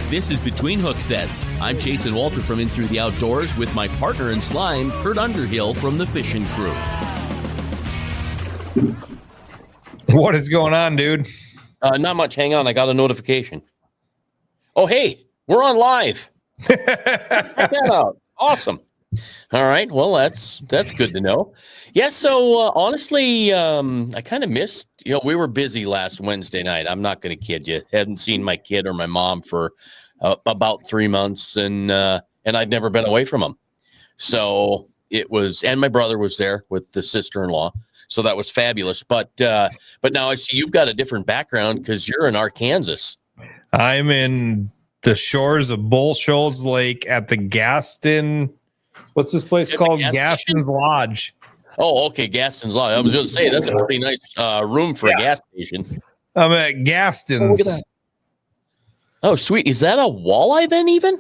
This is Between Hook Sets. I'm Chasen Walter from In Through the Outdoors with my partner in slime, Kurt Underhill from the Fishing Crew. What is going on, dude? Not much. Hang on. I got a notification. Oh, hey, we're on live. Check that out. Awesome. All right. Well, that's good to know. Yeah. So honestly, I kind of missed, we were busy last Wednesday night. I'm not going to kid you. Hadn't seen my kid or my mom for about 3 months, and I'd never been away from them. So it was, and my brother was there with the sister-in-law. So that was fabulous. But now I see you've got a different background because you're in Arkansas. I'm in the shores of Bull Shoals Lake at the Gaston. What's this place called? Gaston's Lodge. Oh, okay. Gaston's Lodge. I was going to say that's a pretty nice room for a gas station. I'm at Gaston's. Oh, look at that. Oh, sweet. Is that a walleye then even?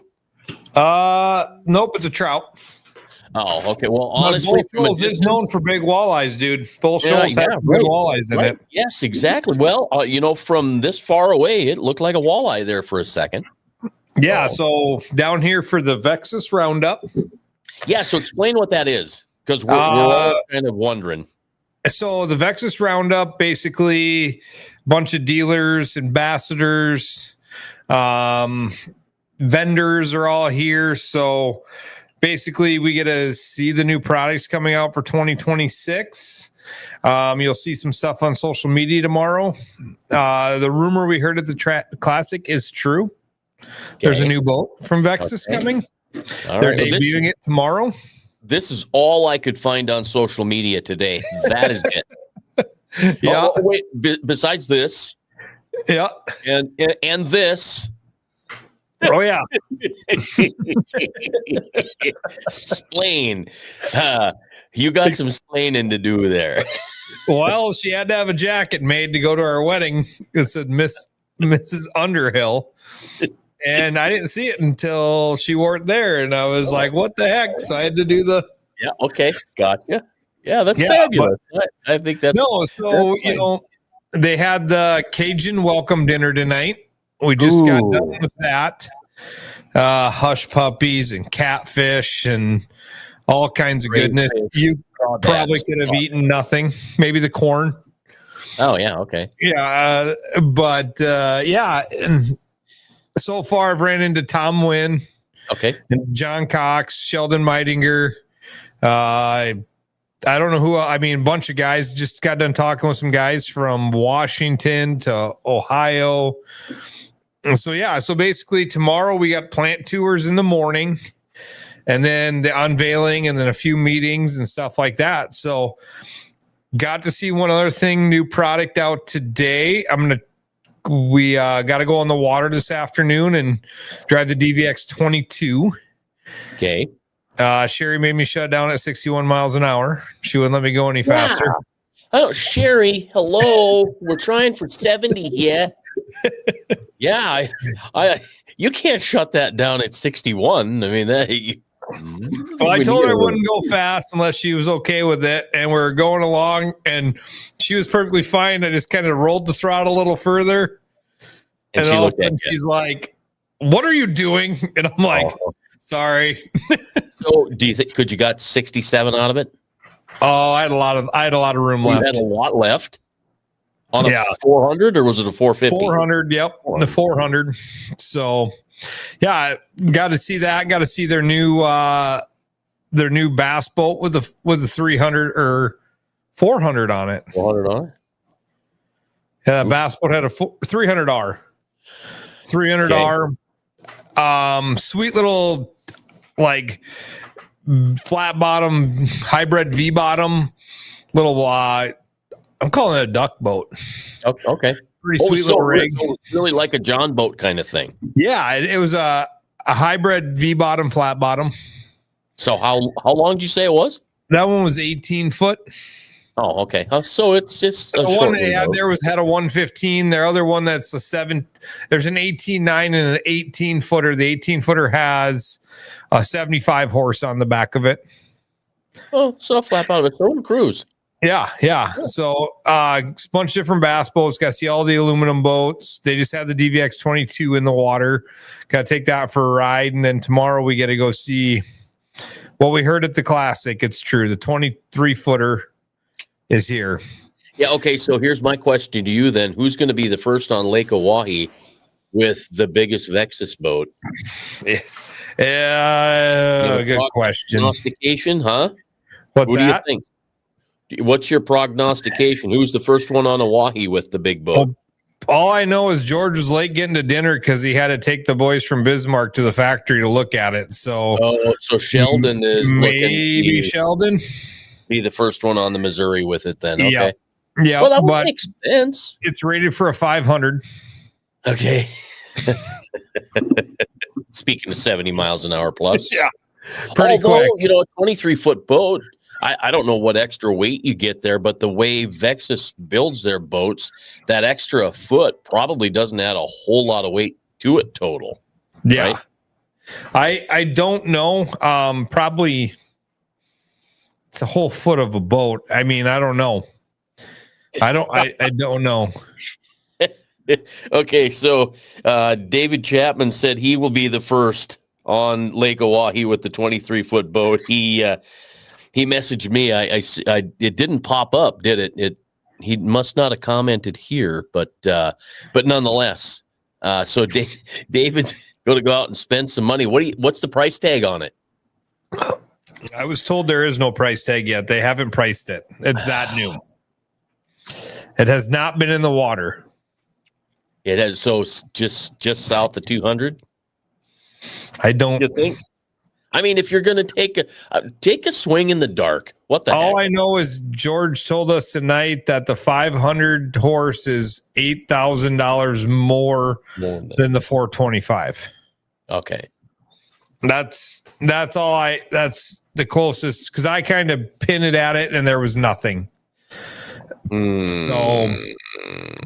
Nope, it's a trout. Oh, okay. Well, honestly, Bull Shoals is known for big walleyes, dude. Bull Shoals has some good walleyes in it. Yes, exactly. Well, from this far away, it looked like a walleye there for a second. Yeah, so down here for the Vexus Round-Up. Yeah, so explain what that is, because we're all kind of wondering. So the Vexus Round-Up, basically a bunch of dealers, ambassadors, vendors are all here. So basically we get to see the new products coming out for 2026. You'll see some stuff on social media tomorrow. The rumor we heard at the Classic is true. Okay. There's a new boat from Vexus coming. They're debuting it tomorrow. This is all I could find on social media today. That is it. Yeah. Oh, wait. Besides this. Yeah. And this. Oh yeah. Splain. You got some splaining to do there. Well, she had to have a jacket made to go to our wedding. It said Mrs. Underhill. And I didn't see it until she wore it there. And I was like, what the heck? So I had to do the. Yeah. Okay. Gotcha. Yeah. That's fabulous. I think that's. No. So, they had the Cajun welcome dinner tonight. We just got done with that. Hush puppies and catfish and all kinds of goodness. You probably could have eaten nothing. Maybe the corn. Oh, yeah. Okay. Yeah. But and so far, I've ran into Tom Wynn. Okay. And John Cox, Sheldon Meidinger. I don't know who. I mean, a bunch of guys. Just got done talking with some guys from Washington to Ohio. So, yeah. So, basically, tomorrow we got plant tours in the morning. And then the unveiling and then a few meetings and stuff like that. So, got to see one other thing, new product out today. We got to go on the water this afternoon and drive the DVX 22. Okay. Sherry made me shut down at 61 miles an hour. She wouldn't let me go any faster. Oh, Sherry, hello. We're trying for 70 here. Yeah, you can't shut that down at 61. I mean, well, I told her I wouldn't go fast unless she was okay with it. And we're going along and she was perfectly fine. I just kind of rolled the throttle a little further. And all of a sudden she's like, what are you doing? And I'm like, sorry. So do you think, could you got 67 out of it? Oh, I had a lot of room left. You had a lot left on a 400 or was it a 450? 400. Yep. 400. The 400. So yeah, got to see that. Got to see their new bass boat with the 300 or 400 on it. 400 on it. Yeah, bass boat had a 300R. 300R. Sweet little like flat bottom hybrid V bottom little. I'm calling it a duck boat. Okay. Pretty sweet little rig. So it's really like a John boat kind of thing. Yeah, it was a hybrid V bottom, flat bottom. So how long did you say it was? That one was 18 foot. Oh, okay. So it's just the one they had there had a 115. Their other one that's a 7. There's an 18.9 and an 18 footer. The 18 footer has a 75 horse on the back of it. Oh, so flat bottom. It's own cruise. Yeah. So a bunch of different bass boats. Got to see all the aluminum boats. They just had the DVX 22 in the water. Got to take that for a ride, and then tomorrow we got to go see what we heard at the Classic. It's true. The 23-footer is here. Yeah. Okay. So here's my question to you then: who's going to be the first on Lake Oahe with the biggest Vexus boat? Yeah, good question. Prognostication, huh? What's What that? do you think? What's your prognostication? Who's the first one on Oahe with the big boat? All I know is George was late getting to dinner because he had to take the boys from Bismarck to the factory to look at it. So, so Sheldon is maybe Sheldon be the first one on the Missouri with it then. Okay. Yeah. Well, that would make sense. It's rated for a 500. Okay. Speaking of 70 miles an hour plus. Yeah. Pretty Although, quick. a 23-foot boat, I don't know what extra weight you get there, but the way Vexus builds their boats, that extra foot probably doesn't add a whole lot of weight to it total. Yeah. Right? I don't know. Probably it's a whole foot of a boat. I mean, I don't know. I don't know. Okay, so David Chapman said he will be the first on Lake Oahe with the 23-foot boat. He messaged me. It didn't pop up, did it? He must not have commented here, but nonetheless. So David's going to go out and spend some money. What's the price tag on it? I was told there is no price tag yet. They haven't priced it. It's that new. It has not been in the water. It has, so just south of 200. I don't You think? I mean, if you're going to take a swing in the dark, what the all heck? I know is George told us tonight that the 500 horse is $8,000 more than the 425. Okay. That's the closest, because I kind of pinned it at it and there was nothing. So,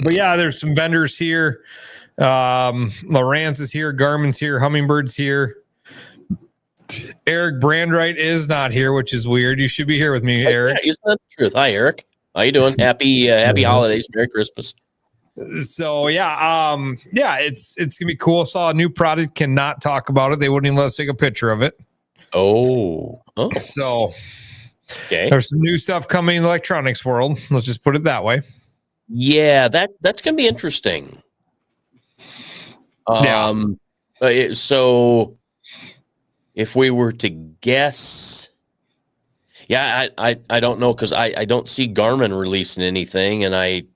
but yeah, there's some vendors here. Lowrance is here, Garmin's here, Hummingbird's here. Eric Brandwright is not here, which is weird. You should be here with me, Eric. Yeah, isn't that the truth? Hi, Eric. How you doing? Happy holidays, Merry Christmas. So it's gonna be cool. Saw a new product, cannot talk about it. They wouldn't even let us take a picture of it. Oh. So Okay. there's some new stuff coming in the electronics world. Let's just put it that way. Yeah, that's gonna be interesting. So if we were to guess, I don't know, because I don't see Garmin releasing anything, and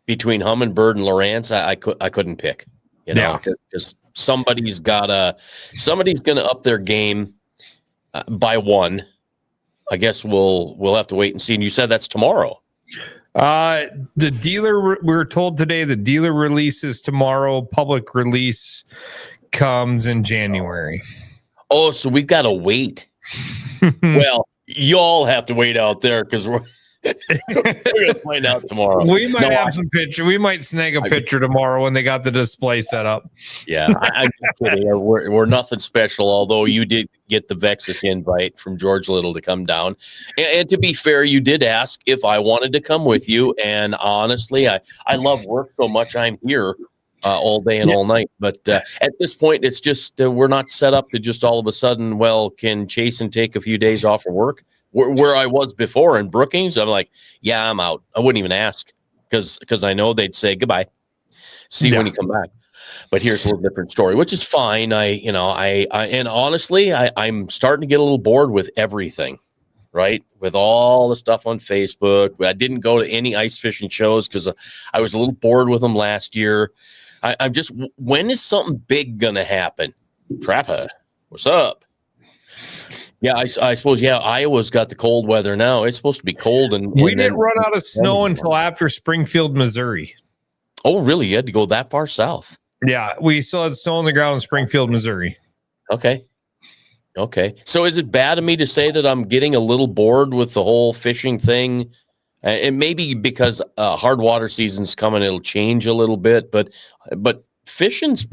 between Humminbird and Lowrance, I couldn't pick, because somebody's gonna up their game by one. I guess we'll have to wait and see. And you said that's tomorrow. The dealer, we were told today, the dealer release is tomorrow. Public release comes in January. Oh, so we've got to wait. Well, y'all have to wait out there, because we're going to find out tomorrow. We might have some picture. We might snag a picture tomorrow when they got the display set up. Yeah, I'm just kidding. We're nothing special, although you did get the Vexus invite from George Little to come down. And to be fair, you did ask if I wanted to come with you. And honestly, I love work so much, I'm here all day and all night. But at this point, it's just we're not set up to just all of a sudden, well, can Chasen take a few days off of work? Where I was before in Brookings, I'm like, yeah, I'm out. I wouldn't even ask, because I know they'd say goodbye. See you when you come back. But here's a little different story, which is fine. And honestly, I'm starting to get a little bored with everything, right? With all the stuff on Facebook. I didn't go to any ice fishing shows because I was a little bored with them last year. I'm just, when is something big going to happen? Trappa, what's up? Yeah, I suppose, Iowa's got the cold weather now. It's supposed to be cold. And we didn't run out of snow until after Springfield, Missouri. Oh, really? You had to go that far south? Yeah, we still had snow on the ground in Springfield, Missouri. Okay. So is it bad of me to say that I'm getting a little bored with the whole fishing thing? And maybe because hard water season's coming, it'll change a little bit. But fishing's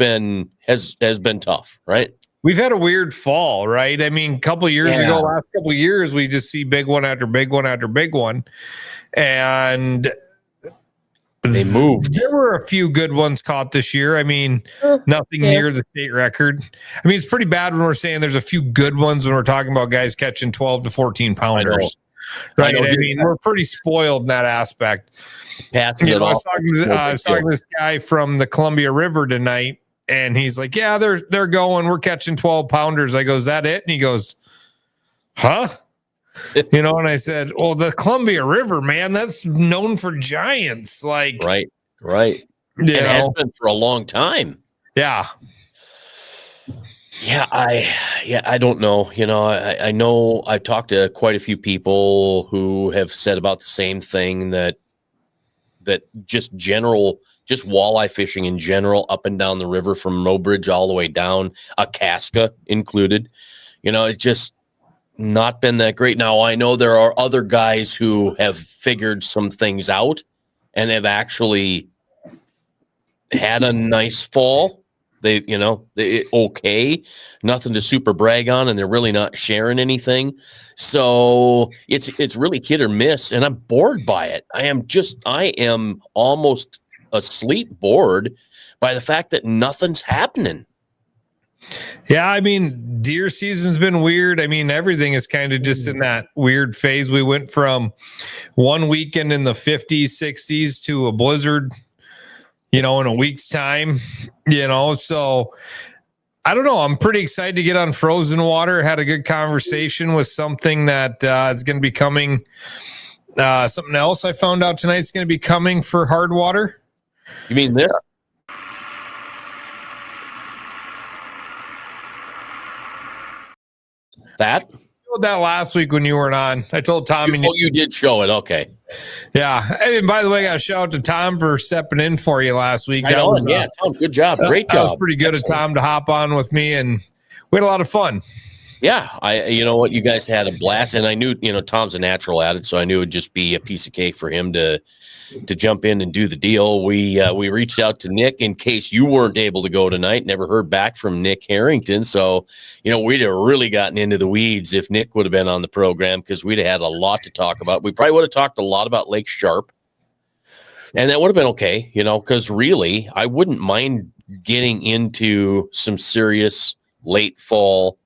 has been tough, right? we've had a weird fall, right? I mean, a couple of years ago, last couple of years, we just see big one after big one after big one. And they moved. There were a few good ones caught this year. I mean, nothing near the state record. I mean, it's pretty bad when we're saying there's a few good ones when we're talking about guys catching 12 to 14 pounders. Right. I mean, we're pretty spoiled in that aspect. I was talking to this guy from the Columbia River tonight, and he's like, yeah, they're going, we're catching 12 pounders. I go, is that it? And he goes, huh? And I said, well, the Columbia River, man, that's known for giants. Like, right. It has been for a long time. Yeah. Yeah, I don't know. I know I've talked to quite a few people who have said about the same thing, that just walleye fishing in general, up and down the river from Mobridge all the way down, Akaska included, it's just not been that great. Now, I know there are other guys who have figured some things out and have actually had a nice fall. They okay, nothing to super brag on, and they're really not sharing anything. So it's really hit or miss, and I'm bored by it. I am almost asleep bored by the fact that nothing's happening. Yeah, I mean, deer season's been weird. I mean, everything is kind of just in that weird phase. We went from one weekend in the 50s, 60s to a blizzard, in a week's time, so I don't know. I'm pretty excited to get on frozen water. Had a good conversation with something that is going to be coming. Something else I found out tonight is going to be coming for hard water. You mean this? That? I showed that last week when you weren't on. I told Tom. You did show it. Okay. Yeah. And by the way, I got to shout out to Tom for stepping in for you last week. Tom, good job. Great job. That was pretty good of Tom to hop on with me, and we had a lot of fun. Yeah. You know what? You guys had a blast, and I knew, Tom's a natural at it, so I knew it'd just be a piece of cake for him to jump in and do the deal. We reached out to Nick in case you weren't able to go tonight. Never heard back from Nick Harrington. So, we'd have really gotten into the weeds if Nick would have been on the program, because we'd have had a lot to talk about. We probably would have talked a lot about Lake Sharp, and that would have been okay, because really I wouldn't mind getting into some serious late fall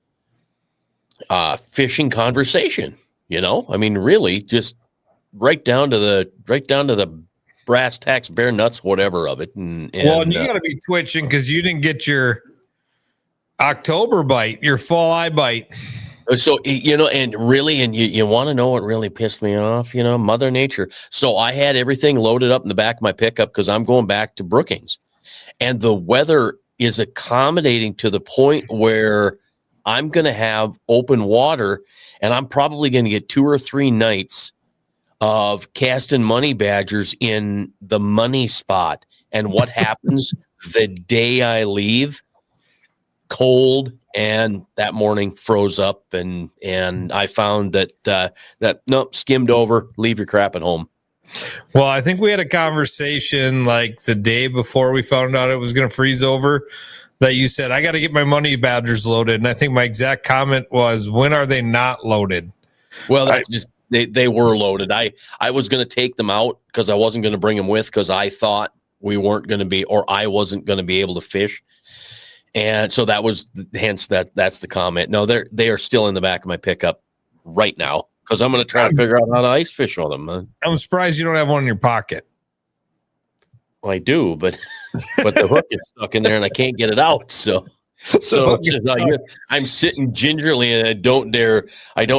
fishing conversation. I mean, really just right down to the brass tacks, bare nuts, whatever of it. And you got to be twitching because you didn't get your October bite, your fall eye bite. So, and really, and you want to know what really pissed me off, Mother Nature. So I had everything loaded up in the back of my pickup because I'm going back to Brookings, and the weather is accommodating to the point where I'm going to have open water, and I'm probably going to get 2 or 3 nights of casting money badgers in the money spot. And what happens the day I leave? Cold, and that morning froze up, and I found that nope, skimmed over, leave your crap at home. Well, I think we had a conversation like the day before we found out it was going to freeze over, that you said, I got to get my money badgers loaded. And I think my exact comment was, when are they not loaded? Well, that's just, they were loaded. I was going to take them out because I wasn't going to bring them with, because I thought we weren't going to be, or I wasn't going to be able to fish. And so that was, hence that's the comment. No, they are still in the back of my pickup right now, because I'm going to try to figure out how to ice fish on them. I'm surprised you don't have one in your pocket. Well, I do, but the hook is stuck in there and I can't get it out. So I'm sitting gingerly, and I don't.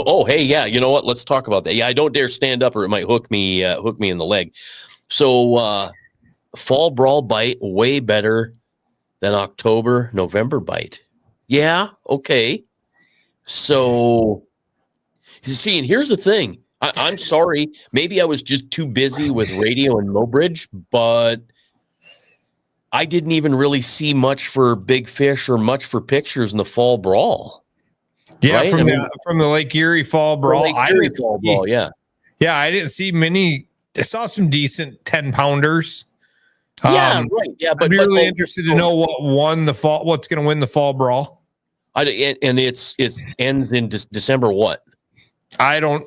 Oh, hey, yeah. You know what? Let's talk about that. Yeah, I don't dare stand up, or it might hook me in the leg. So fall brawl bite way better than October, November bite. Yeah. Okay. So you see, and here's the thing. I'm sorry. Maybe I was just too busy with radio and Mobridge, but I didn't even really see much for big fish or much for pictures in the fall brawl. Yeah, right? From the Lake Erie fall brawl. Yeah. Yeah, I didn't see many. I saw some decent 10-pounders. Yeah, right. Yeah, but I'd be really interested to know what won the fall. What's going to win the fall brawl? it ends in December what? I don't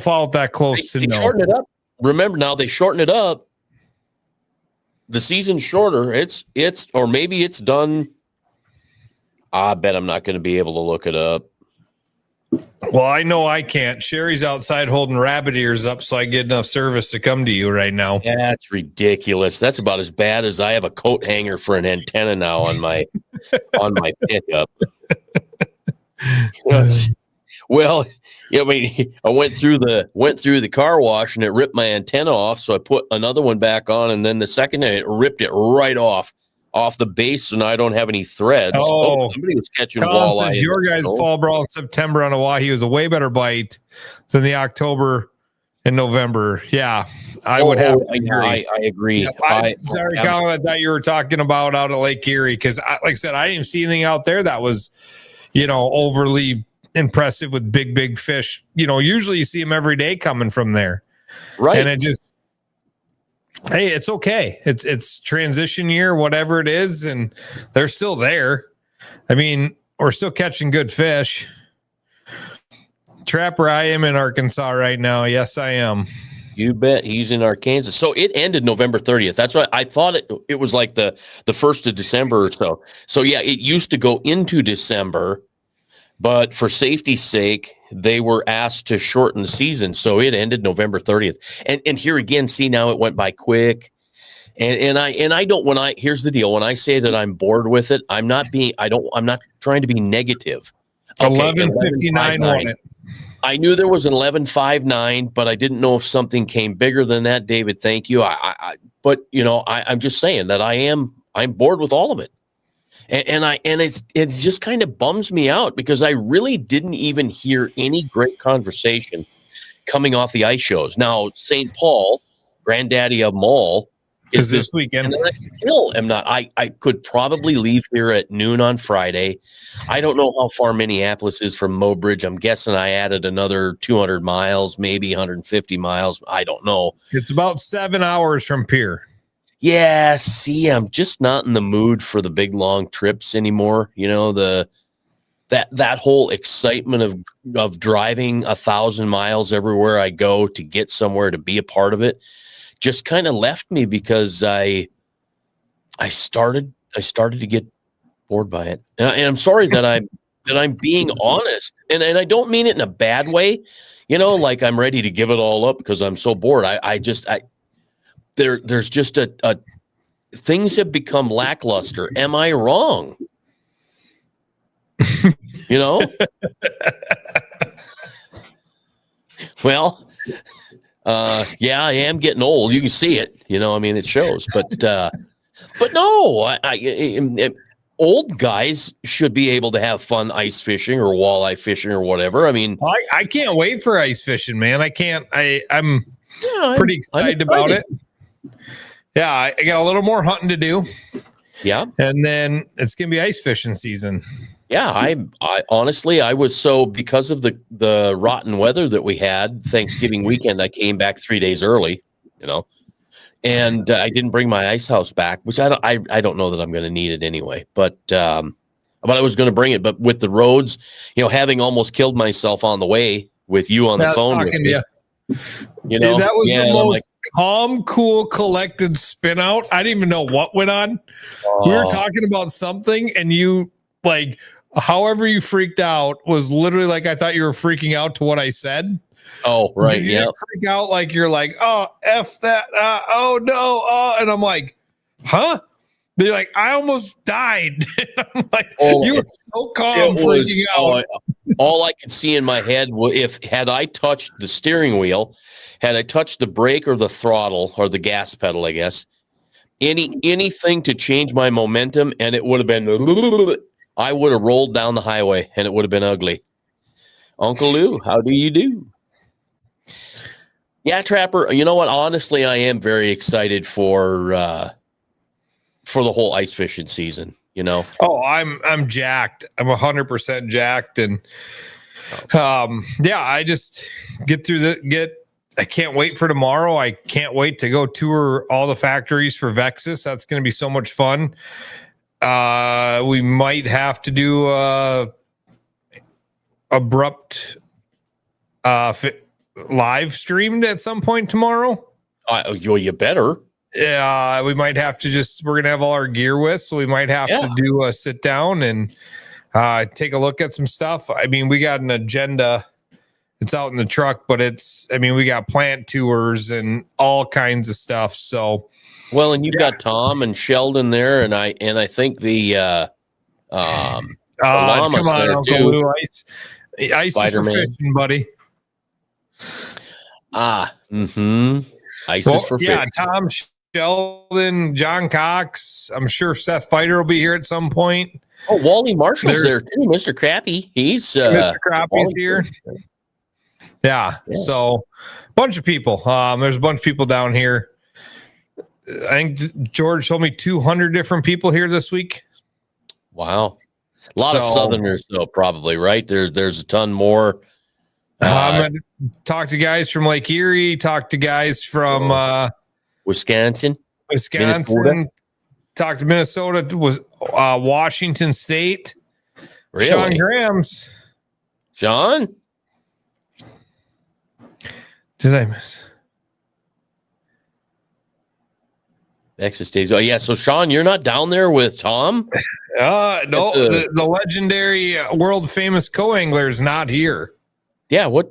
follow it that close to they know. shorten it up. Remember now they shorten it up. The season's shorter. It's or maybe it's done. I bet I'm not going to be able to look it up. Well, I know I can't. Sherry's outside holding rabbit ears up so I get enough service to come to you right now. That's ridiculous. That's about as bad as I have a coat hanger for an antenna now on my on my pickup. Well, I mean, I went through the car wash and it ripped my antenna off, so I put another one back on, and then the second day it ripped it right off the base, and I don't have any threads. Oh, somebody was catching Colin walleye. says your guys' fall brawl in September on a wahoo was a way better bite than the October and November. Yeah, I would have to agree. I agree. Yeah, sorry, Colin, I thought you were talking about out at Lake Erie, because, like I said, I didn't see anything out there that was, overly impressive with big fish. Usually you see them every day coming from there, right? And it just, hey, it's okay. It's transition year, whatever it is, and they're still there. I mean, we're still catching good fish. Trapper, I am in Arkansas right now. Yes, I am. You bet. He's in Arkansas. So it ended November 30th. That's why I thought it was like the 1st of December or so. So yeah, it used to go into December, but for safety's sake, they were asked to shorten the season. So it ended November 30th. And here again, see, now it went by quick. And I don't, here's the deal. When I say that I'm bored with it, I'm not trying to be negative. Okay, 11:59 won it. I knew there was an 11.59, but I didn't know if something came bigger than that. David, thank you. But I'm just saying that I'm bored with all of it. And it just kind of bums me out, because I really didn't even hear any great conversation coming off the ice shows. Now, St. Paul, granddaddy of them all, is this weekend. And I still am not. I could probably leave here at noon on Friday. I don't know how far Minneapolis is from Mobridge. I'm guessing I added another 200 miles, maybe 150 miles. I don't know. It's about 7 hours from Pier. Yeah, see, I'm just not in the mood for the big long trips anymore. That whole excitement of driving 1,000 miles everywhere I go to get somewhere to be a part of it just kind of left me, because I started to get bored by it. And I'm sorry that I'm being honest, and I don't mean it in a bad way, like I'm ready to give it all up because I'm so bored. There's just a things have become lackluster. Am I wrong? Well, yeah, I am getting old. You can see it. It shows. But no, old guys should be able to have fun ice fishing or walleye fishing or whatever. I mean, I can't wait for ice fishing, man. I'm pretty excited about it. Yeah, I got a little more hunting to do. Yeah. And then it's going to be ice fishing season. Yeah, I honestly, I was because of the rotten weather that we had Thanksgiving weekend, I came back 3 days early, and I didn't bring my ice house back, which I don't know that I'm going to need it anyway, but I was going to bring it, but with the roads, having almost killed myself on the way with you on the phone. Talking to you. Dude, that was the most calm, cool, collected spin out. I didn't even know what went on. We were talking about something, and you however you freaked out was literally like I thought you were freaking out to what I said. Oh, right. You didn't freak out like you're like, oh, F that. Oh, no. And I'm like, huh? They're like, I almost died. I'm like, you were so calm freaking out. All I could see in my head was had I touched the steering wheel, had I touched the brake or the throttle or the gas pedal, I guess, anything to change my momentum, and it would have been, I would have rolled down the highway, and it would have been ugly. Uncle Lou, how do you do? Yeah, Trapper, you know what? Honestly, I am very excited for the whole ice fishing season, Oh, I'm jacked. I'm 100% jacked. And I just I can't wait for tomorrow. I can't wait to go tour all the factories for Vexus. That's going to be so much fun. We might have to do abrupt live streamed at some point tomorrow. You better. Yeah, we might have to we're going to have all our gear with, so we might have to do a sit down and take a look at some stuff. I mean, we got an agenda. It's out in the truck, but we got plant tours and all kinds of stuff. So, well, and you've got Tom and Sheldon there, and I think the come on, Uncle Lou, ice is for fishing, buddy. Ice is for fishing. Yeah, Tom, Sheldon, John Cox. I'm sure Seth Fighter will be here at some point. Oh, Wally Marshall's there too. Mr. Crappy, he's Mr. Crappy's here. Yeah, so bunch of people. There's a bunch of people down here. I think George told me 200 different people here this week. Wow, a lot of Southerners though, probably, right? There's a ton more. I'm gonna talk to guys from Lake Erie. Talk to guys from Wisconsin. Minnesota. Talk to Minnesota. Was Washington State. Really? Sean Graham's. John. Did I miss? Vexus days. Oh yeah. So Sean, you're not down there with Tom? No. The legendary world famous co-angler is not here. Yeah. What?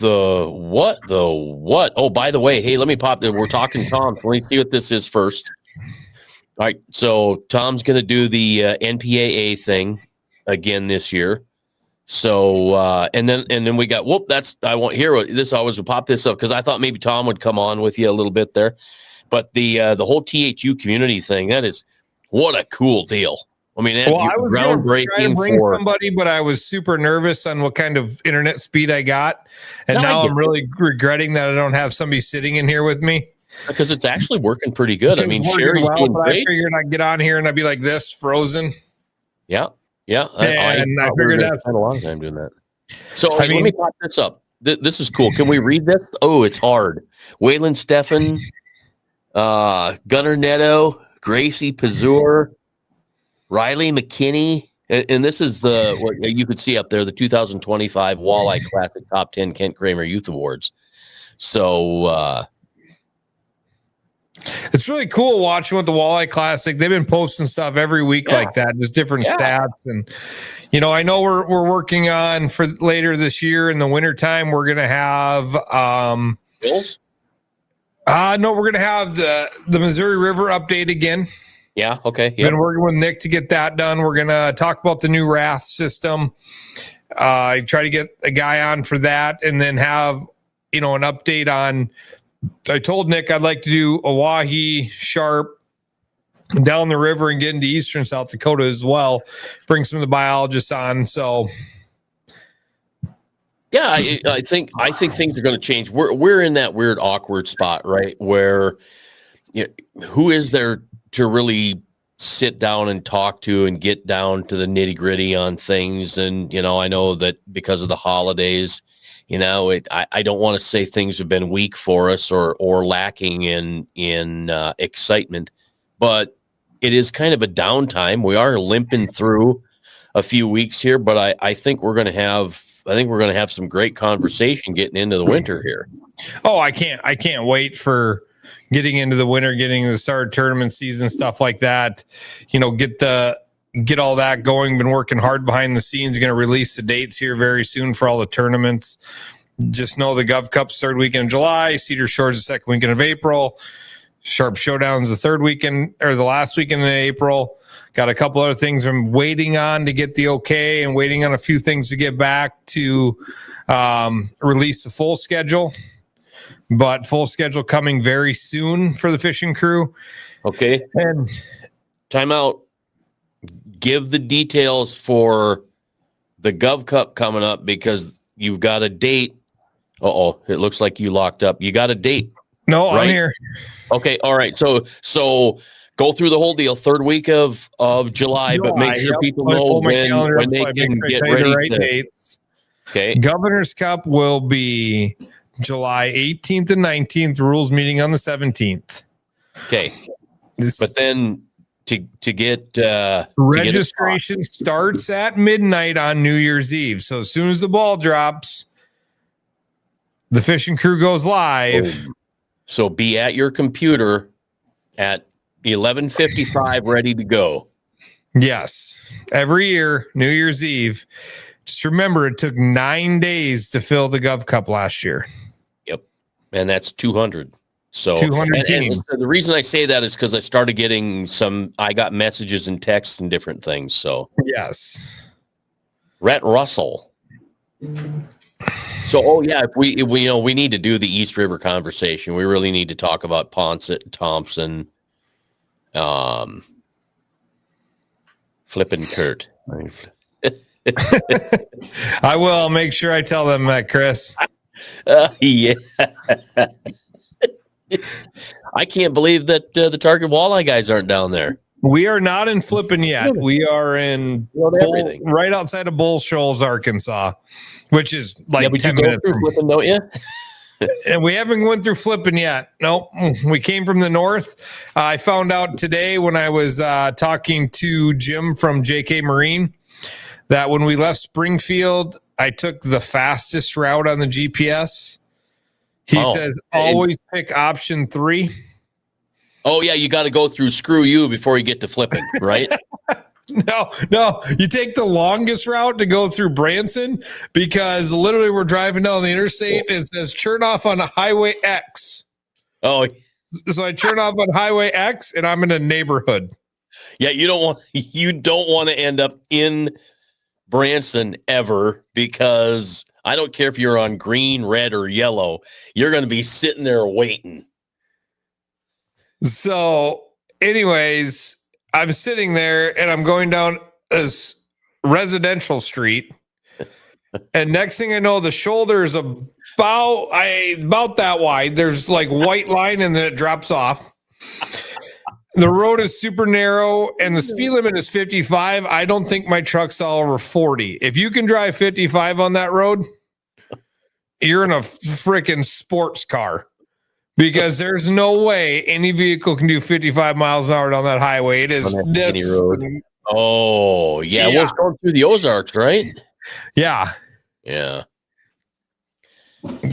Oh, by the way, hey, let me pop. We're talking Tom. So let me see what this is first. All right. So Tom's going to do the NPAA thing again this year. So and then we got I won't hear this. I always would pop this up because I thought maybe Tom would come on with you a little bit there, but the whole THU community thing, that is what a cool deal. I mean, I was groundbreaking. Try to bring somebody, but I was super nervous on what kind of internet speed I got, and now I'm really regretting that I don't have somebody sitting in here with me because it's actually working pretty good. I mean, Sherry's doing great. I figured I'd get on here and I'd be like this, frozen. Yeah. Yeah, I figured that's a long time doing that. So let me pop this up. This is cool. Can we read this? Oh, it's hard. Waylon Steffen, Gunnar Neto, Gracie Pazur, Riley McKinney, and this is what you could see up there, the 2025 Walleye Classic Top 10 Kent Kramer Youth Awards. So it's really cool watching with the Walleye Classic. They've been posting stuff every week like that, just different stats. And, I know we're working on for later this year in the wintertime, we're going to have Bills? No, we're going to have the Missouri River update again. Yeah. Okay. Been working with Nick to get that done. We're going to talk about the new RAS system. I try to get a guy on for that and then have, an update on, I told Nick I'd like to do Oahe, Sharp, down the river and get into eastern South Dakota as well. Bring some of the biologists on. So, yeah, I think things are going to change. We're in that weird, awkward spot, right? Where who is there to really sit down and talk to and get down to the nitty gritty on things? And I know that because of the holidays. I don't want to say things have been weak for us or lacking in excitement, but it is kind of a downtime. We are limping through a few weeks here, but I think we're going to have some great conversation getting into the winter here. Oh, I can't wait for getting into the winter, getting the start of tournament season, stuff like that. Get all that going. Been working hard behind the scenes. Going to release the dates here very soon for all the tournaments. Just know the Gov Cup's third weekend of July, Cedar Shores the second weekend of April, Sharp Showdown's the third weekend or the last weekend in April. Got a couple other things I'm waiting on to get the okay and waiting on a few things to get back to release the full schedule. But full schedule coming very soon for the fishing crew. Okay. And time out. Give the details for the Gov Cup coming up because you've got a date. It looks like you locked up. You got a date. No, right? I'm here. Okay, all right. So go through the whole deal. Third week of July, but make sure people know when they can get ready. Dates. Okay. Governor's Cup will be July 18th and 19th. Rules meeting on the 17th. Okay. But then to get registration starts at midnight on New Year's Eve. So as soon as the ball drops, the fishing crew goes live. So be at your computer at 11:55, ready to go. Yes, every year, New Year's Eve. Just remember, it took 9 days to fill the Gov Cup last year. Yep, and that's 200. So 200 teams. And the reason I say that is because I started getting I got messages and texts and different things. So yes, Rhett Russell. So if we need to do the East River conversation. We really need to talk about Ponset, Thompson, Flippin' Curt. I will make sure I tell them that, Chris. Yeah. I can't believe that the Target Walleye guys aren't down there. We are not in Flippin' yet. We are in everything right outside of Bull Shoals, Arkansas, which is like 10 you minutes. Go through Flippin', don't you? And we haven't went through Flippin' yet. Nope. We came from the north. I found out today when I was talking to Jim from JK Marine that when we left Springfield, I took the fastest route on the GPS. He says always pick option 3. Oh, yeah, you got to go through Screw You before you get to Flippin', right? No, you take the longest route to go through Branson because literally we're driving down the interstate and it says turn off on Highway X. Oh, so I turn off on Highway X and I'm in a neighborhood. Yeah, you don't want to end up in Branson ever because I don't care if you're on green, red, or yellow. You're going to be sitting there waiting. So, anyways, I'm sitting there and I'm going down this residential street. And next thing I know, the shoulder is about that wide. There's like white line and then it drops off. The road is super narrow and the speed limit is 55. I don't think my truck's all over 40. If you can drive 55 on that road, you're in a freaking sports car because there's no way any vehicle can do 55 miles an hour down that highway. It is this road. Oh, yeah. Well, it's going through the Ozarks, right? Yeah. Yeah.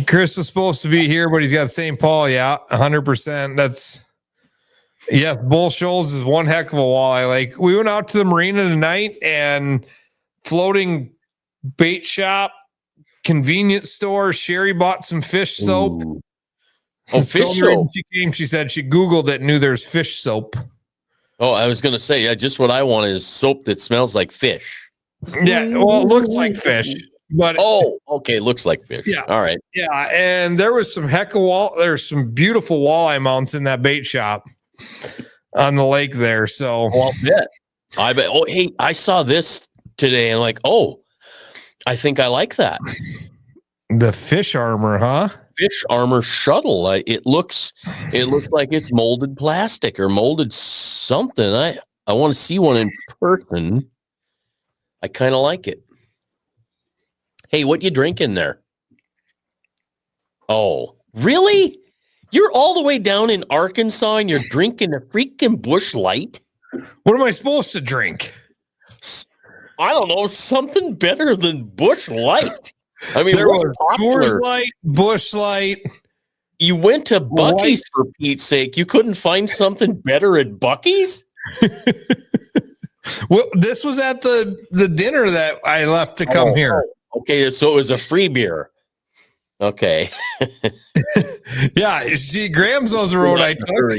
Chris is supposed to be here, but he's got St. Paul. Yeah, 100%. Yes, Bull Shoals is one heck of a walleye. Like we went out to the marina tonight and floating bait shop, convenience store. Sherry bought some fish soap. Ooh. Oh, fish soap. She said she Googled it and knew there's fish soap. Oh, I was going to say, just what I want is soap that smells like fish. Yeah, well, it looks like fish. But okay, looks like fish. Yeah. All right. Yeah, and there was some there's some beautiful walleye mounts in that bait shop on the lake there. So I bet. Oh, hey, I saw this today and I think I like that. The fish armor, huh? Fish armor shuttle. It looks like it's molded plastic or molded something. I want to see one in person. I kind of like it. Hey, what you drinking there? Oh, really? You're all the way down in Arkansas and you're drinking a freaking Busch Light? What am I supposed to drink? I don't know, something better than Busch Light. I mean, there was Coors Light, Busch Light. You went to Buc-ee's for Pete's sake. You couldn't find something better at Buc-ee's? Well, this was at the dinner that I left to come here. Okay, so it was a free beer. Okay. Yeah, see, Graham's knows the road I took.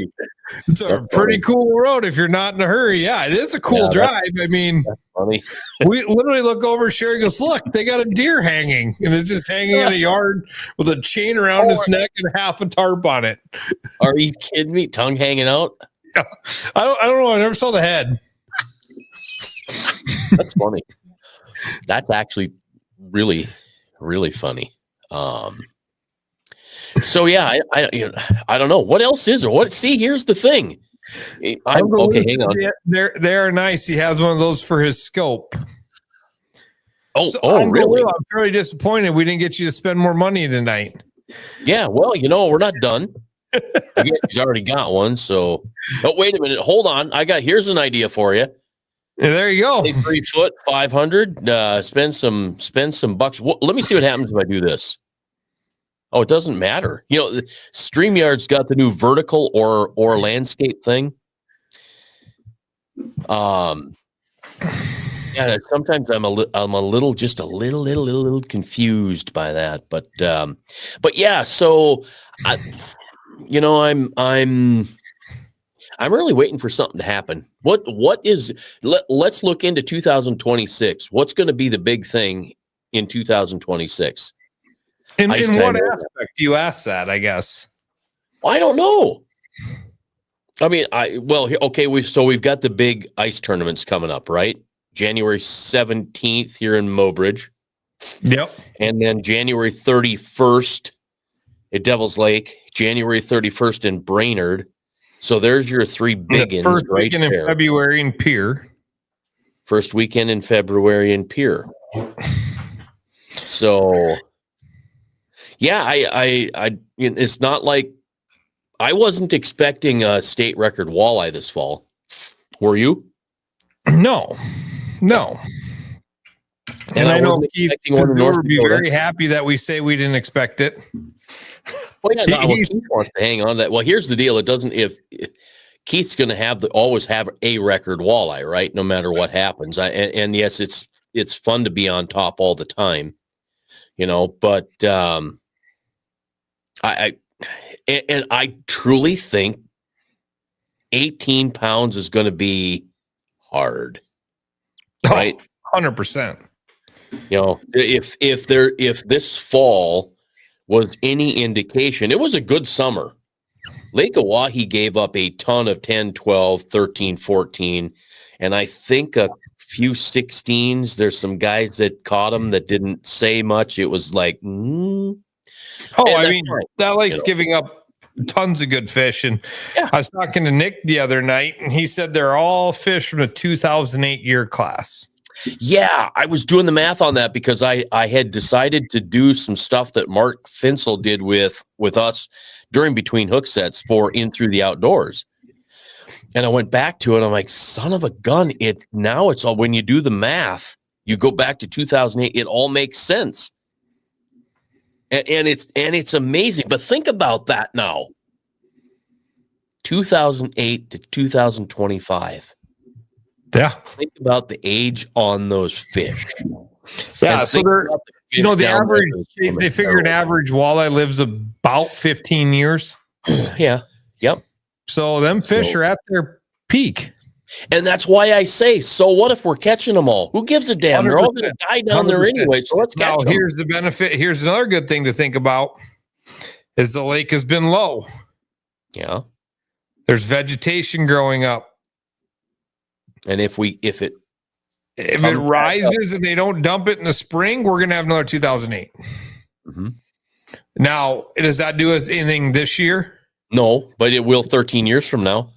It's a pretty cool road if you're not in a hurry. Yeah, it is a cool drive. I mean, funny. We literally look over, Sherry goes, look, they got a deer hanging, and it's just hanging in a yard with a chain around his neck and half a tarp on it. Are you kidding me? Tongue hanging out? Yeah. I don't know. I never saw the head. That's funny. That's actually really, really funny. So yeah, I don't know what else is there. See, here's the thing. Okay, hang on. They're nice. He has one of those for his scope. Really? I'm fairly disappointed we didn't get you to spend more money tonight. Yeah, well, we're not done. I guess he's already got one. So, oh, wait a minute. Hold on. Here's an idea for you. Yeah, there you go. 3 foot, 500. Spend some bucks. Let me see what happens if I do this. Oh, it doesn't matter. StreamYard's got the new vertical or landscape thing. Yeah, sometimes I'm a little confused by that, but yeah. So, I'm really waiting for something to happen. Let's look into 2026. What's going to be the big thing in 2026? In what aspect do you ask that, I guess? I don't know. I mean, we've got the big ice tournaments coming up, right? January 17th here in Mobridge. Yep. And then January 31st at Devil's Lake, January 31st in Brainerd. So there's your three big ones. First weekend in February in Pierre. First weekend in February in Pierre. So, yeah, I it's not like I wasn't expecting a state record walleye this fall. Were you? No. And I know Keith would be very happy that we say we didn't expect it. Well, yeah, Keith wants to hang on to that. Well, here's the deal. It doesn't. If Keith's going to always have a record walleye, right? No matter what happens. And yes, it's fun to be on top all the time, But I truly think 18 pounds is going to be hard, right? 100%. If this fall was any indication, it was a good summer. Lake Oahe gave up a ton of 10, 12, 13, 14, and I think a few 16s. There's some guys that caught them that didn't say much. It was like, that lake's giving up tons of good fish. And yeah. I was talking to Nick the other night, and he said they're all fish from the 2008 year class. Yeah, I was doing the math on that because I had decided to do some stuff that Mark Finsel did with us during Between Hook Sets for In Through the Outdoors. And I went back to it. I'm like, son of a gun. It's all, when you do the math, you go back to 2008, it all makes sense. And it's amazing. But think about that now. 2008 to 2025. Yeah. Think about the age on those fish. Yeah. So they're, the average, they figure an average walleye lives about 15 years. Yeah. Yep. So them fish are at their peak. And that's why I say, so what if we're catching them all? Who gives a damn? They're all going to die down 100%. There anyway. So let's catch them. Here's the benefit. Here's another good thing to think about is the lake has been low. Yeah. There's vegetation growing up. And if it rises and they don't dump it in the spring, we're going to have another 2008. Mm-hmm. Now, does that do us anything this year? No, but it will 13 years from now.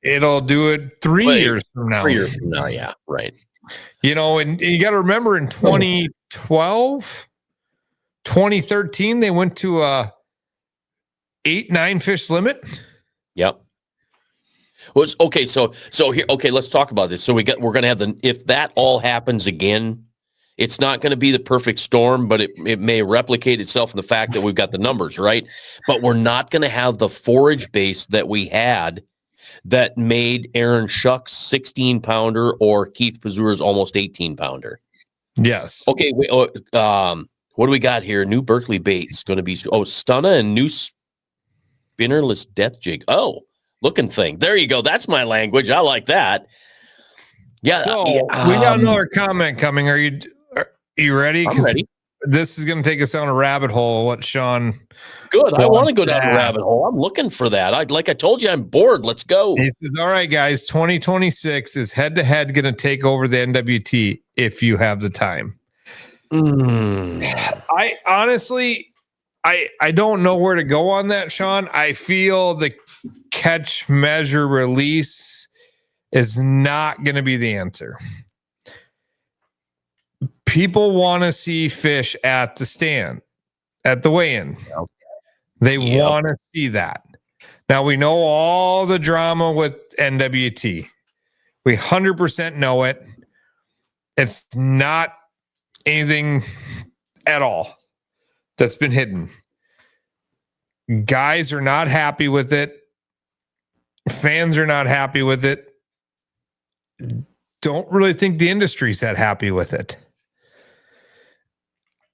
It'll do it 3 years from now. 3 years from now, yeah, right. And you got to remember in 2012, 2013, they went to a 8-9 fish limit. Yep. Well, okay, so here, okay, let's talk about this. So we're going to have if that all happens again, it's not going to be the perfect storm, but it may replicate itself in the fact that we've got the numbers, right? But we're not going to have the forage base that we had that made Aaron Shuck's 16-pounder or Keith Pazur's almost 18-pounder. Yes. Okay, what do we got here? New Berkeley baits going to be Stunna and new spinnerless death jig. Oh, looking thing. There you go. That's my language. I like that. Yeah. So we got another comment coming. Are you ready? I'm ready. This is going to take us down a rabbit hole. What Sean? Good. I want to go down a rabbit hole. I'm looking for that. Like I told you, I'm bored. Let's go. He says, all right, guys, 2026 is head-to-head going to take over the NWT if you have the time. I honestly, I don't know where to go on that, Sean. I feel the catch, measure, release is not going to be the answer. People want to see fish at the stand, at the weigh-in. They want to see that. Now, we know all the drama with NWT. We 100% know it. It's not anything at all that's been hidden. Guys are not happy with it. Fans are not happy with it. Don't really think the industry's that happy with it.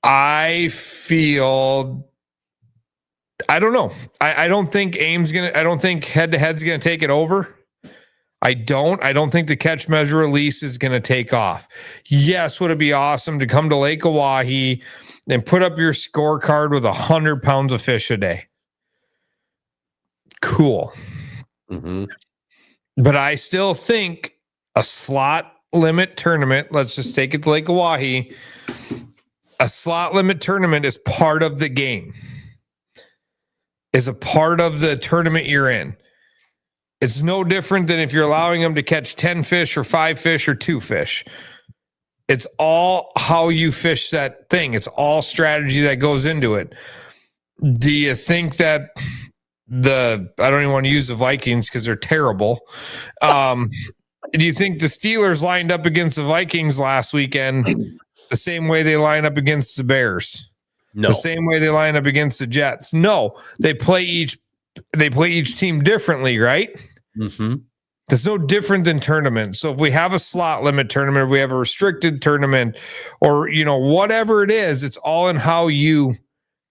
I don't know. I don't think I don't think head-to-head's gonna take it over. I don't think the catch measure release is gonna take off. Yes, would it be awesome to come to Lake Oahe and put up your scorecard with 100 pounds of fish a day? Cool. Mm-hmm. But I still think a slot limit tournament, let's just take it to Lake Oahe, a slot limit tournament is part of the game, is a part of the tournament you're in. It's no different than if you're allowing them to catch 10 fish or 5 fish or 2 fish. It's all how you fish that thing. It's all strategy that goes into it. Do you think that I don't even want to use the Vikings because they're terrible. Do you think the Steelers lined up against the Vikings last weekend the same way they line up against the Bears? No. The same way they line up against the Jets? No. They play each team differently, right? Mm-hmm. It's no different than tournaments. So if we have a slot limit tournament, if we have a restricted tournament, or whatever it is, it's all in how you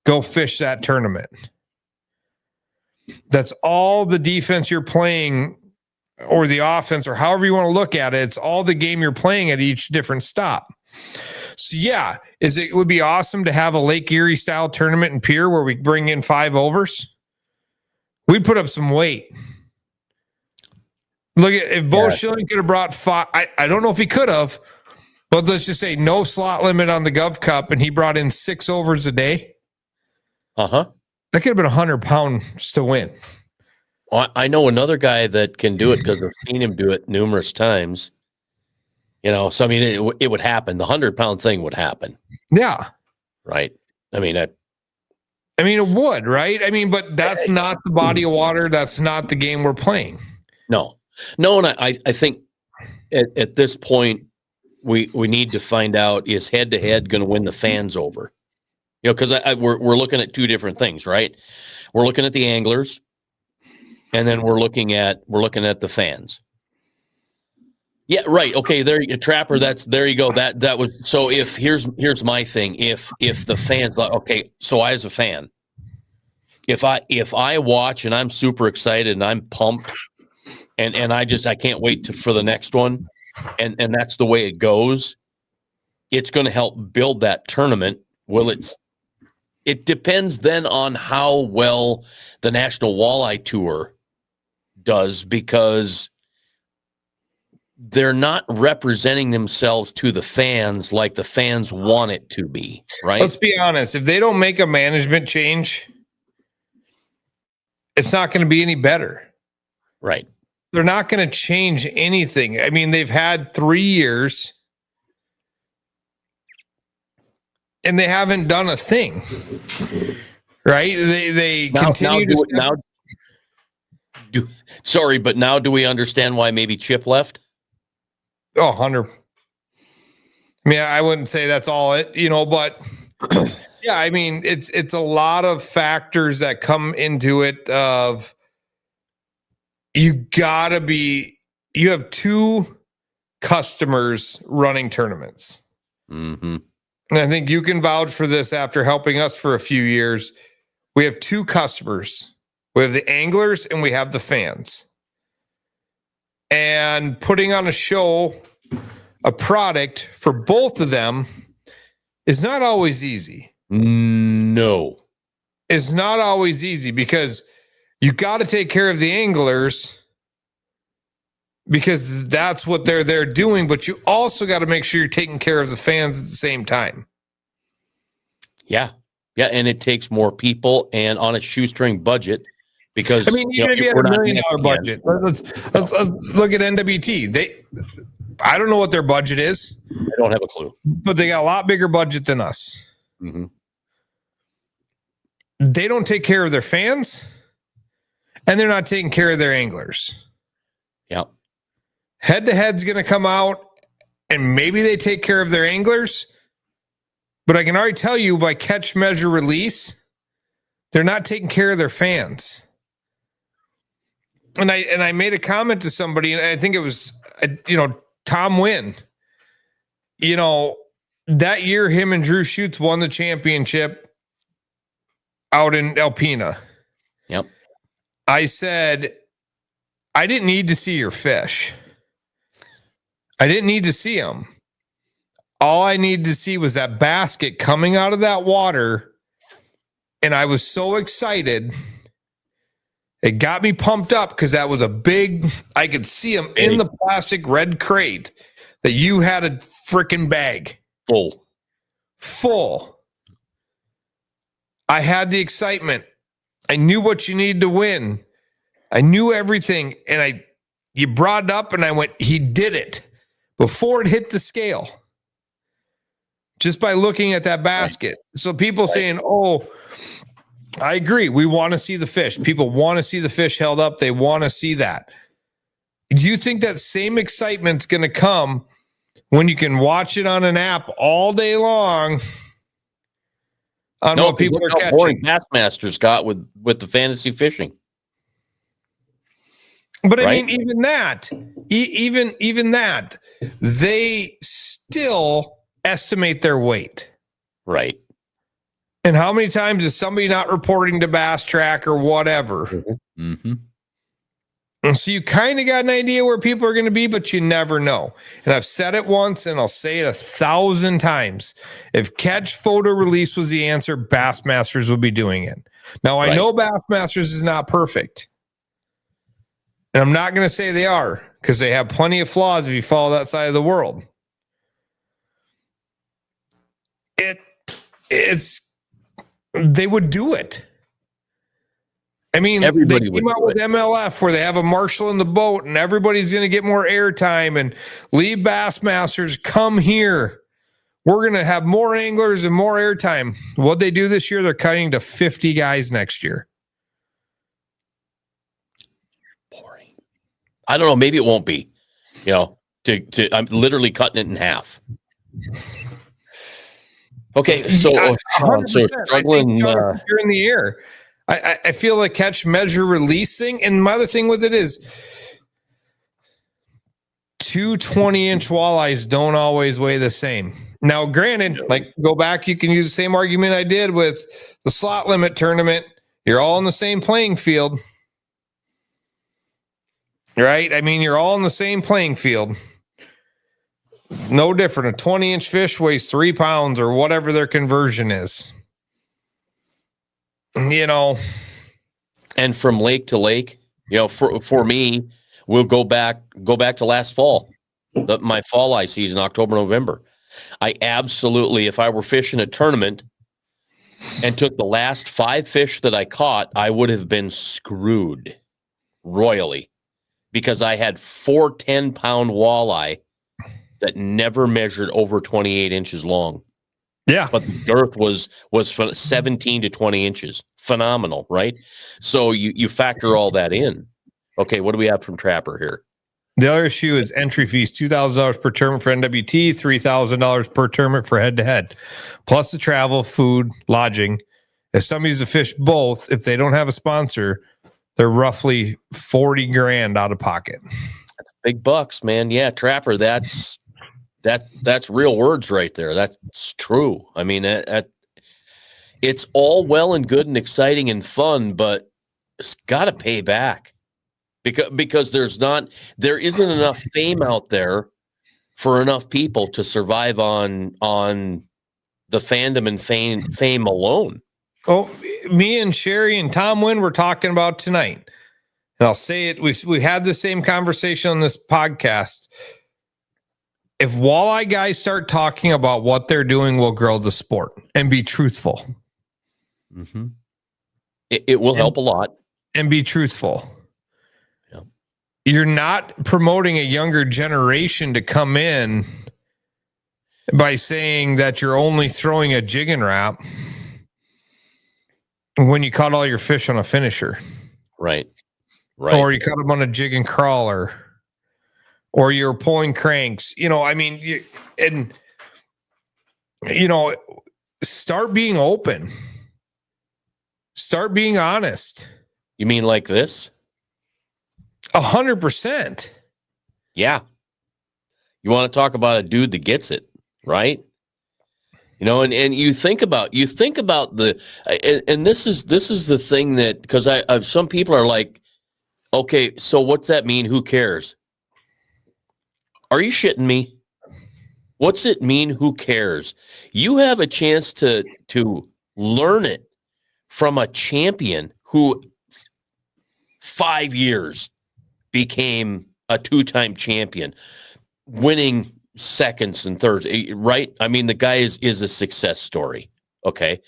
go fish that tournament. That's all the defense you're playing, or the offense, or however you want to look at it. It's all the game you're playing at each different stop. So yeah, it would be awesome to have a Lake Erie style tournament in Pierre where we bring in 5 overs. We'd put up some weight. Look at if Bo Schilling could have brought 5. I don't know if he could have, but let's just say no slot limit on the Gov Cup, and he brought in 6 overs a day. That could have been 100 pounds to win. Well, I know another guy that can do it because I've seen him do it numerous times. So I mean, it would happen. The 100-pound thing would happen. Yeah. Right. I mean, it would, right? I mean, but that's not the body of water. That's not the game we're playing. No. And I think at this point, we need to find out, is head-to-head going to win the fans over? Because we're looking at 2 different things, right? We're looking at the anglers, and then we're looking at the fans. Yeah, right. Okay, there, Trapper. There you go. That was so. If here's my thing. If the fans, okay, so I as a fan, if I watch and I'm super excited and I'm pumped, and I can't wait for the next one, and that's the way it goes, it's going to help build that tournament. Well, it depends then on how well the National Walleye Tour does, because they're not representing themselves to the fans like the fans want it to be, right? Let's be honest. If they don't make a management change, it's not going to be any better. Right. They're not going to change anything. I mean, they've had 3 years and they haven't done a thing, right? They continue to sorry, but now do we understand why maybe Chip left? Oh, 100. I mean, I wouldn't say that's all it, but yeah, I mean, it's a lot of factors that come into it. Of you have 2 customers running tournaments. Mm-hmm. And I think you can vouch for this after helping us for a few years. We have 2 customers. We have the anglers and we have the fans. And putting on a show, a product for both of them is not always easy. No. It's not always easy because you got to take care of the anglers because that's what they're doing, but you also got to make sure you're taking care of the fans at the same time. Yeah. Yeah, and it takes more people and on a shoestring budget. Because I mean, even if you had $1 million budget, let's look at NWT. I don't know what their budget is. I don't have a clue, but they got a lot bigger budget than us. Mm-hmm. they don't take care of their fans, and they're not taking care of their anglers. Yeah. Head-to-head's going to come out, and maybe they take care of their anglers, but I can already tell you by catch, measure, release, they're not taking care of their fans. And I made a comment to somebody, and I think it was, Tom Wynn. That year, him and Drew Schutz won the championship out in Alpena. Yep. I said, I didn't need to see your fish. I didn't need to see them. All I needed to see was that basket coming out of that water. And I was so excited. It got me pumped up because that was I could see them in the plastic red crate that you had a freaking bag. Full. I had the excitement. I knew what you needed to win. I knew everything. And you brought it up and I went, he did it before it hit the scale. Just by looking at that basket. Right. So people saying, oh, I agree. We want to see the fish. People want to see the fish held up. They want to see that. Do you think that same excitement's going to come when you can watch it on an app all day long on what people are catching? Boring Bassmasters got with the fantasy fishing. But I mean, even that, they still estimate their weight. Right. And how many times is somebody not reporting to Bass Track or whatever? Mm-hmm. And so you kind of got an idea where people are going to be, but you never know. And I've said it once and I'll say it 1,000 times. If catch, photo, release was the answer, Bassmasters would be doing it. Now, I know Bassmasters is not perfect. And I'm not going to say they are, because they have plenty of flaws if you follow that side of the world. They would do it. I mean, everybody they came out with MLF where they have a marshal in the boat and everybody's going to get more airtime and leave Bassmasters, come here. We're going to have more anglers and more airtime. What they do this year, they're cutting to 50 guys next year. Boring. I don't know. Maybe it won't be, I'm literally cutting it in half. Okay, so struggling. You're in the air. I feel like catch, measure, releasing. And my other thing with it is 2 20-inch walleyes don't always weigh the same. Now, granted, go back, you can use the same argument I did with the slot limit tournament. You're all in the same playing field. Right? I mean, you're all in the same playing field. No different. A 20-inch fish weighs 3 pounds or whatever their conversion is. And from lake to lake, for me, we'll go back to last fall, my fall eye season, October, November. I absolutely, if I were fishing a tournament and took the last 5 fish that I caught, I would have been screwed royally because I had 4 10-pound walleye that never measured over 28 inches long. Yeah. But the girth was 17 to 20 inches. Phenomenal, right? So you factor all that in. Okay, what do we have from Trapper here? The other issue is entry fees, $2,000 per tournament for NWT, $3,000 per tournament for head-to-head, plus the travel, food, lodging. If somebody's a fish both, if they don't have a sponsor, they're roughly $40,000 out of pocket. That's big bucks, man. Yeah, Trapper, that's real words right there. That's true. I mean, it's all well and good and exciting and fun, but it's got to pay back because there isn't enough fame out there for enough people to survive on the fandom and fame alone. Oh, me and Sherry and Tom Wynn were talking about tonight, and I'll say it. We had the same conversation on this podcast. If walleye guys start talking about what they're doing, will grow the sport and be truthful. Mm-hmm. It will help a lot. And be truthful. Yeah. You're not promoting a younger generation to come in by saying that you're only throwing a jig and wrap. when you caught all your fish on a finisher. Right. Or you caught them on a jig and crawler, or you're pulling cranks. Start being open. Start being honest. You mean like this? 100%. Yeah. You want to talk about a dude that gets it, right? And you think about the, and this is the thing that, because some people are like, okay, so what's that mean? Who cares? Are you shitting me? What's it mean? Who cares? You have a chance to learn it from a champion who 5 years became a 2-time champion, winning seconds and thirds, right? I mean, the guy is a success story. Okay.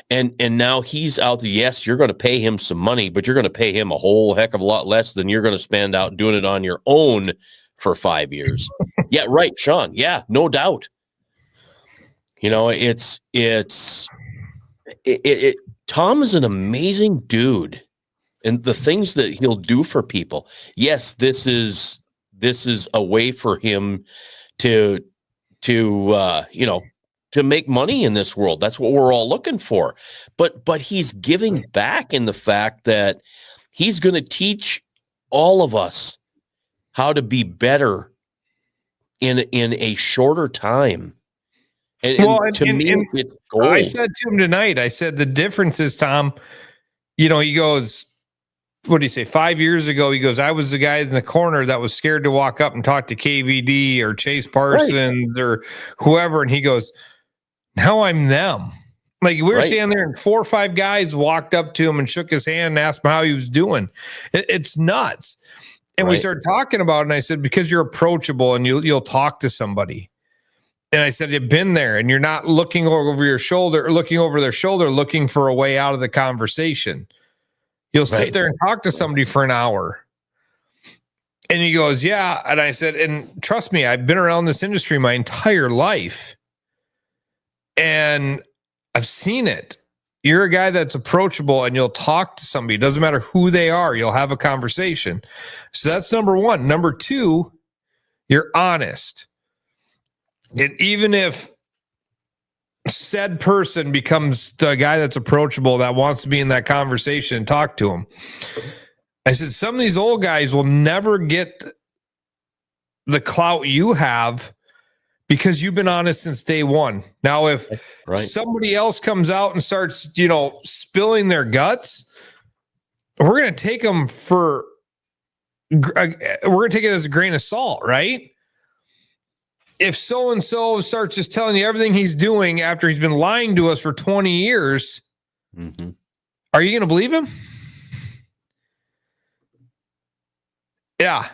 And now he's out there. Yes, you're going to pay him some money, but you're going to pay him a whole heck of a lot less than you're going to spend out doing it on your own for 5 years. Yeah, right, Sean. Yeah, no doubt. Tom is an amazing dude, and the things that he'll do for people. Yes, this is a way for him to make money in this world. That's what we're all looking for. But he's giving back in the fact that he's going to teach all of us how to be better in a shorter time. And to me, it's gold. I said to him tonight, I said, the difference is, Tom, he goes, what do you say? 5 years ago, he goes, I was the guy in the corner that was scared to walk up and talk to KVD or Chase Parsons or whoever. And he goes, now I'm them. Like, we were standing there and 4 or 5 guys walked up to him and shook his hand and asked him how he was doing. It's nuts. And we started talking about it. And I said, because you're approachable and you'll talk to somebody. And I said, you've been there and you're not looking over your shoulder or looking over their shoulder, looking for a way out of the conversation. You'll sit there and talk to somebody for an hour. And he goes, yeah. And I said, and trust me, I've been around this industry my entire life. And I've seen it. You're a guy that's approachable and you'll talk to somebody. It doesn't matter who they are. You'll have a conversation. So that's number one. Number two, you're honest. And even if said person becomes the guy that's approachable, that wants to be in that conversation and talk to him, I said, some of these old guys will never get the clout you have because you've been honest since day one. Now, if somebody else comes out and starts, spilling their guts, we're going to take them we're going to take it as a grain of salt, right? If so-and-so starts just telling you everything he's doing after he's been lying to us for 20 years, are you going to believe him? Yeah.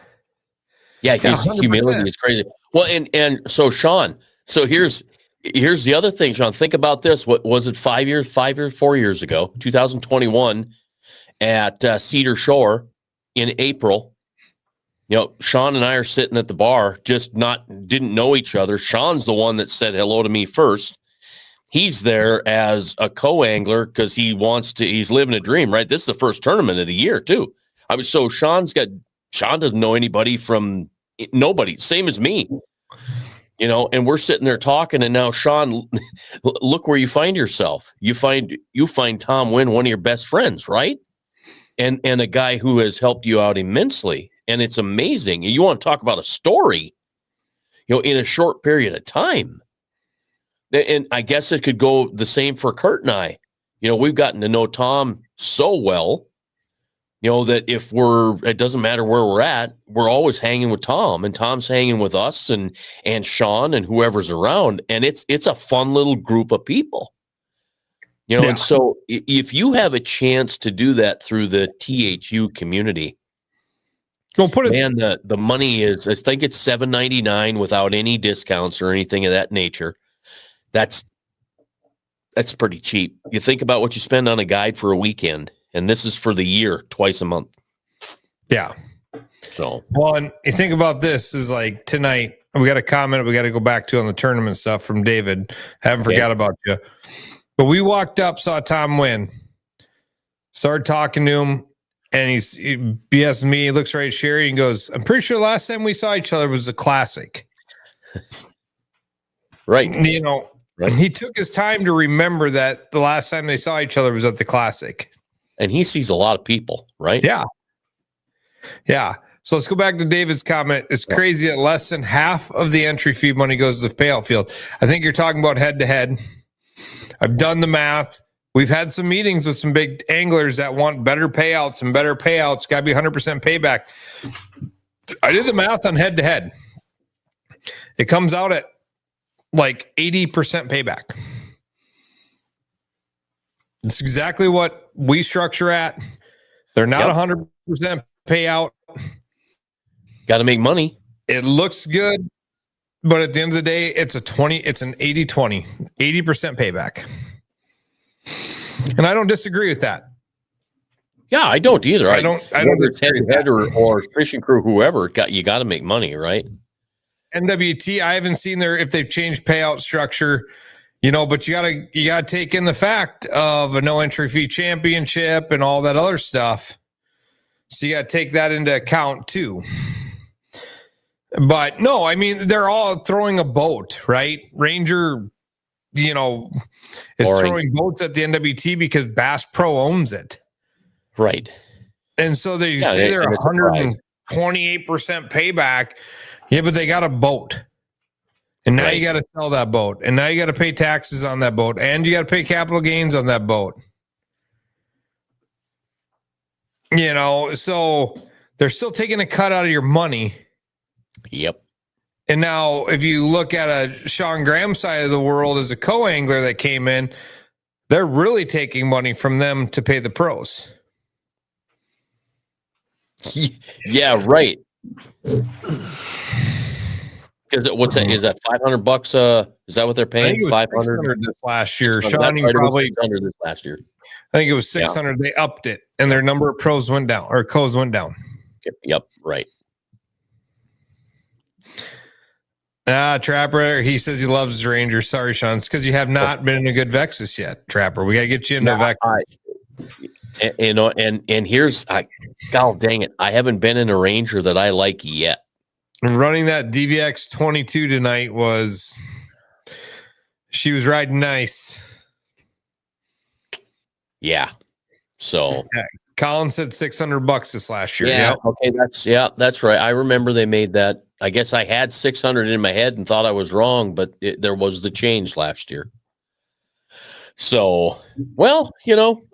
Yeah, his humility is crazy. Well, and so Sean, here's the other thing, Sean. Think about this. What was it, 4 years ago, 2021 at Cedar Shore in April. Sean and I are sitting at the bar, didn't know each other. Sean's the one that said hello to me first. He's there as a co-angler because he's living a dream, right? This is the first tournament of the year too. So Sean doesn't know anybody from nobody, same as me, and we're sitting there talking, and now Sean, look where you find yourself. You find Tom Wynn, one of your best friends, right? And a guy who has helped you out immensely. And it's amazing. You want to talk about a story, in a short period of time. And I guess it could go the same for Curt and I. We've gotten to know Tom so well, that it doesn't matter where we're at, we're always hanging with Tom, and Tom's hanging with us and Sean and whoever's around. And it's a fun little group of people. And so if you have a chance to do that through the THU community, the money is, I think it's $7.99 without any discounts or anything of that nature. That's pretty cheap. You think about what you spend on a guide for a weekend, and this is for the year, twice a month. Yeah. So, and you think about this is like tonight, we got a comment we got to go back to on the tournament stuff from David. Haven't forgot about you. But we walked up, saw Tom Wynn. Started talking to him, and he BS me. He looks right at Sherry and goes, "I'm pretty sure last time we saw each other was a classic." Right. You know, right. He took his time to remember that the last time they saw each other was at the classic. And he sees a lot of people, right? Yeah. Yeah. So let's go back to David's comment. It's crazy that less than half of the entry fee money goes to the payout field. I think you're talking about head to head. I've done the math. We've had some meetings with some big anglers that want better payouts and better payouts. Got to be 100% payback. I did the math on head to head. It comes out at like 80% payback. It's exactly what we structure at. They're not 100% payout. Got to make money. It looks good, but at the end of the day, it's an 80-20, 80% payback. And I don't disagree with that. Yeah, I don't either. I don't disagree with that. or fishing crew, whoever, you got to make money, right? NWT, I haven't seen if they've changed payout structure, but you gotta take in the fact of a no entry fee championship and all that other stuff. So you gotta take that into account too. But no, I mean, they're all throwing a boat, right? Ranger, is throwing boats at the NWT because Bass Pro owns it. Right. And so they say they're 128% payback. Yeah, but they got a boat. And now you got to sell that boat. And now you got to pay taxes on that boat. And you got to pay capital gains on that boat. So they're still taking a cut out of your money. Yep. And now if you look at a Sean Graham side of the world as a co-angler that came in, they're really taking money from them to pay the pros. Yeah, right. What's that? Is that $500? Is that what they're paying? 500 this last year. Sean probably 600 this last year. I think it was 600. They upped it, and their number of pros went down, or co's went down. Yep. Right. Trapper, he says he loves his Rangers. Sorry, Sean. It's because you have not been in a good Vexus yet, Trapper. We got to get you into Vexus. And here's, God dang it, I haven't been in a Ranger that I like yet. Running that DVX 22 tonight she was riding nice. Yeah. So Colin said $600 this last year. Yeah. Okay. That's right. I remember they made that. I guess I had 600 in my head and thought I was wrong, but there was the change last year. So, well,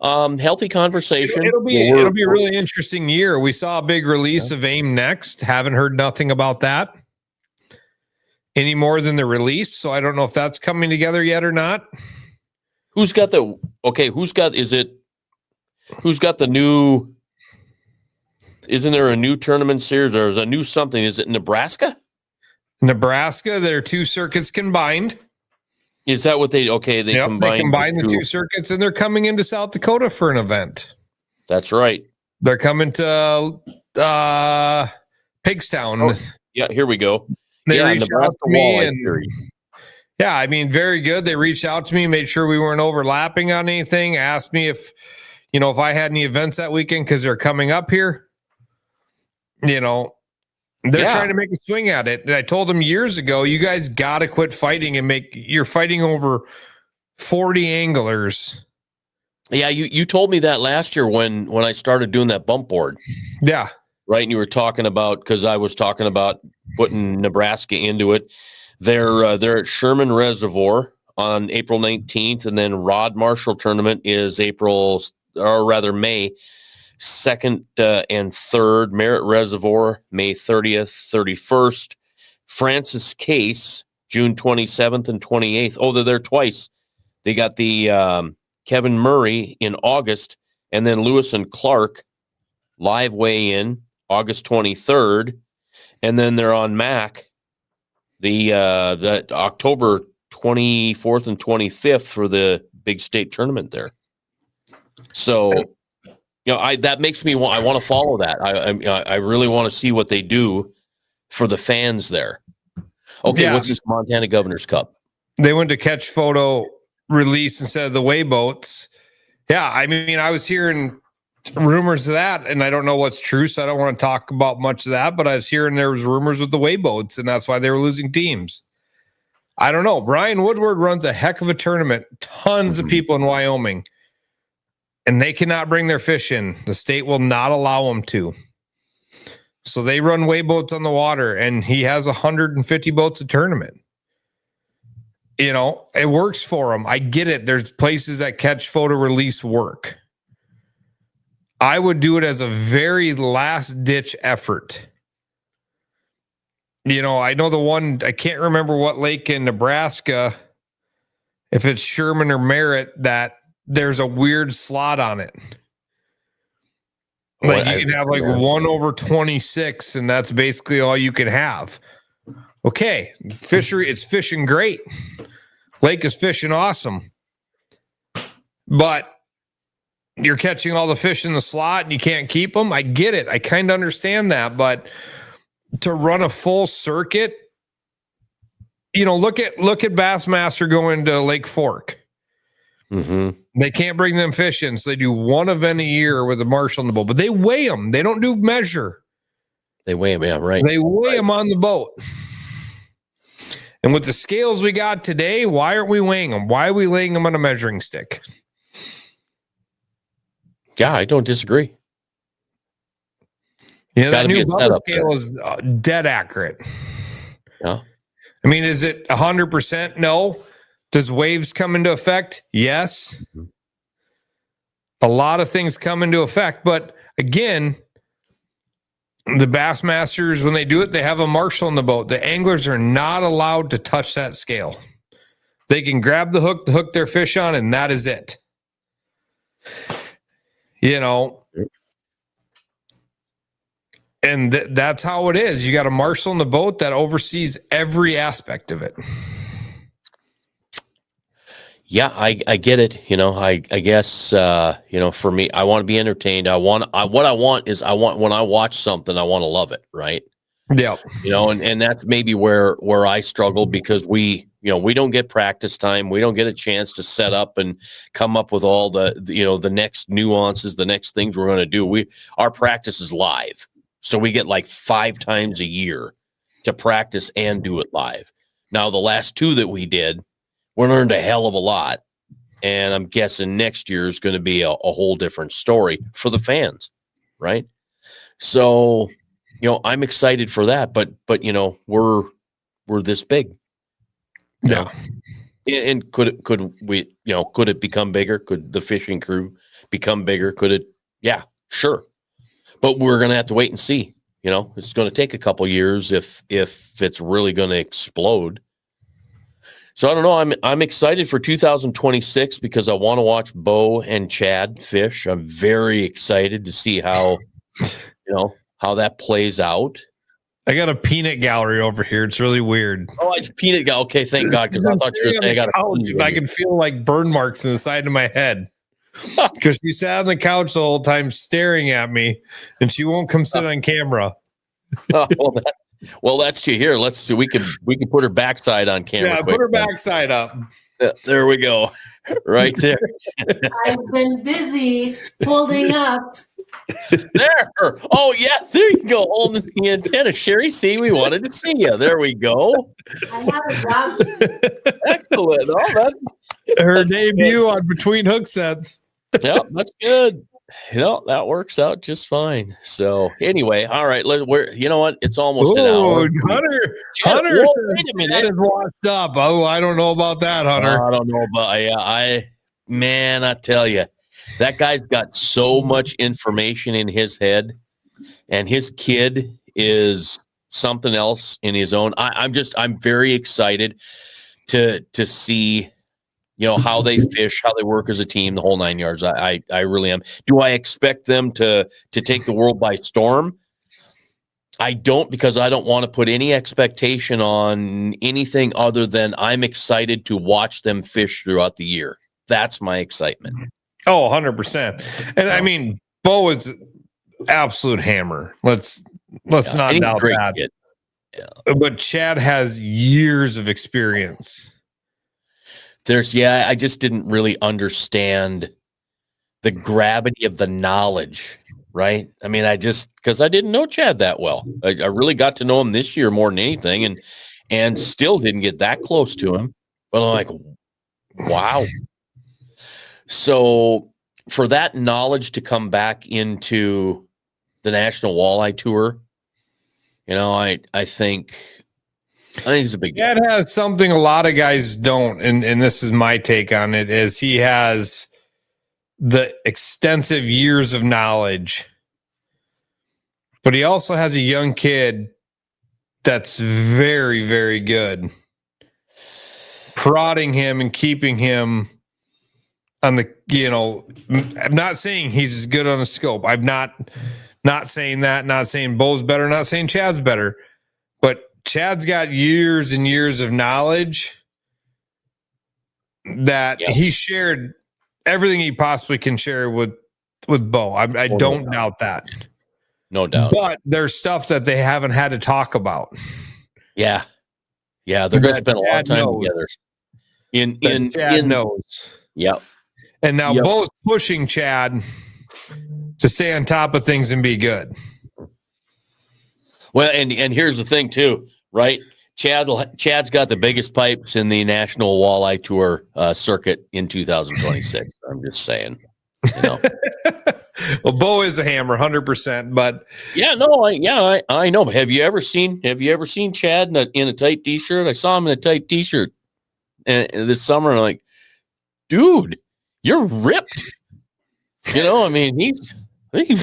healthy conversation. It'll be a really interesting year. We saw a big release of AIM Next. Haven't heard nothing about that any more than the release. So I don't know if that's coming together yet or not. Who's got the new, isn't there a new tournament series or is a new something? Is it Nebraska? Nebraska, there are two circuits combined. Is that what they combine? They combine the two circuits, and they're coming into South Dakota for an event. That's right. They're coming to Pigstown. Oh, yeah, here we go. They reached out to me, and I mean, very good. They reached out to me, made sure we weren't overlapping on anything, asked me if I had any events that weekend because they're coming up here. They're trying to make a swing at it. And I told them years ago, you guys got to quit fighting you're fighting over 40 anglers. Yeah. You told me that last year when I started doing that bump board. Yeah. Right. And you were talking about, because I was talking about putting Nebraska into it. They're at Sherman Reservoir on April 19th. And then Rod Marshall tournament is May 2nd and 3rd. Merritt Reservoir, May 30th, 31st. Francis Case, June 27th and 28th. Oh, they're there twice. They got the Kevin Murray in August, and then Lewis and Clark live weigh-in August 23rd. And then they're on MAC the October 24th and 25th for the big state tournament there. So, that makes me I want to follow that. I really want to see what they do for the fans there. Okay, what's this Montana Governor's Cup? They went to catch photo release instead of the weigh boats. Yeah, I mean, I was here in rumors of that, and I don't know what's true, so I don't want to talk about much of that, but I was hearing there was rumors with the way boats, and that's why they were losing teams. I don't know. Brian Woodward runs a heck of a tournament. Tons of people in Wyoming, and they cannot bring their fish in. The state will not allow them to. So they run way boats on the water, and he has 150 boats a tournament. You know, it works for him. I get it. There's places that catch photo release work. I would do it as a very last ditch effort. You know, I know the one, I can't remember what lake in Nebraska, if it's Sherman or Merritt, that there's a weird slot on it. Like you can have like 1/26, and that's basically all you can have. Okay, fishery, it's fishing great. Lake is fishing awesome. But you're catching all the fish in the slot and you can't keep them. I get it. I kind of understand that. But to run a full circuit, you know, look at Bassmaster going to Lake Fork. They can't bring them fish in, so they do one event a year with a marshal on the boat, but they weigh them. They don't do measure. They weigh them, yeah, right. They weigh them on the boat. And with the scales we got today, why aren't we weighing them? Why are we laying them on a measuring stick? Yeah, I don't disagree. Yeah, that new bubble scale is dead accurate. Yeah. I mean, is it 100%? No. Does waves come into effect? Yes. A lot of things come into effect, but again, the Bassmasters, when they do it, they have a marshal in the boat. The anglers are not allowed to touch that scale. They can grab the hook to hook their fish on, and that is it. You know, and that's how it is. You got a marshal in the boat that oversees every aspect of it. Yeah, I get it. You know, I guess, you know, for me, I want to be entertained. What I want when I watch something, I want to love it. Right. Yeah. You know, and that's maybe where I struggle, because we don't get practice time. We don't get a chance to set up and come up with all the next nuances, the next things we're going to do. Our practice is live. So we get like 5 times a year to practice and do it live. Now, the last 2 that we did, we learned a hell of a lot, and I'm guessing next year is going to be a whole different story for the fans, right? So, you know, I'm excited for that, but you know, we're this big, yeah. And could it become bigger? Could the fishing crew become bigger? Could it? Yeah, sure, but we're going to have to wait and see. You know, it's going to take a couple years if it's really going to explode. So I don't know. I'm excited for 2026 because I want to watch Bo and Chad fish. I'm very excited to see how that plays out. I got a peanut gallery over here. It's really weird. Oh, it's peanut gallery. Okay, thank God, because I thought you were saying I got I can feel like burn marks in the side of my head because she sat on the couch the whole time staring at me, and she won't come sit on camera. Well, that's to here. Let's see. We can put her backside on camera. Yeah, put her backside up. There we go. Right there. I've been busy holding up. There. Oh yeah, there you go. Holding the antenna. Sherry, see, we wanted to see you. There we go. I have a job. Excellent. Oh, that's her debut on Between Hook Sets. Yeah, that's good. You know, that works out just fine. So anyway, all right. You know what? It's almost an hour. Hunter wait a minute. Is washed up. Oh, I don't know about that, Hunter. I don't know about I tell you, that guy's got so much information in his head, and his kid is something else in his own. I'm very excited to see, you know, how they fish, how they work as a team, the whole 9 yards. I really am. Do I expect them to take the world by storm? I don't, because I don't want to put any expectation on anything other than I'm excited to watch them fish throughout the year. That's my excitement. Oh, 100%. And I mean, Bo is absolute hammer. Let's not doubt that. Yeah. But Chad has years of experience. I just didn't really understand the gravity of the knowledge, right? I mean, because I didn't know Chad that well. I really got to know him this year more than anything, and still didn't get that close to him. But I'm like, wow. So for that knowledge to come back into the National Walleye Tour, I think it's a big deal. Chad has something a lot of guys don't, and this is my take on it, is he has the extensive years of knowledge, but he also has a young kid that's very, very good, prodding him and keeping him on the, I'm not saying he's as good on a scope. I'm not saying that, not saying Bo's better, not saying Chad's better, but Chad's got years and years of knowledge that he shared everything he possibly can share with Bo. I don't doubt that. No doubt. But there's stuff that they haven't had to talk about. Yeah. Yeah, they're going to spend a lot of time together. Chad knows. Yep. And now Bo's pushing Chad to stay on top of things and be good. Well, and here's the thing too, right? Chad's got the biggest pipes in the National Walleye Tour circuit in 2026. I'm just saying. Well, Bo is a hammer, 100%. But I know. But have you ever seen Chad in a tight t-shirt? I saw him in a tight t-shirt this summer. And I'm like, dude, you're ripped. I mean, he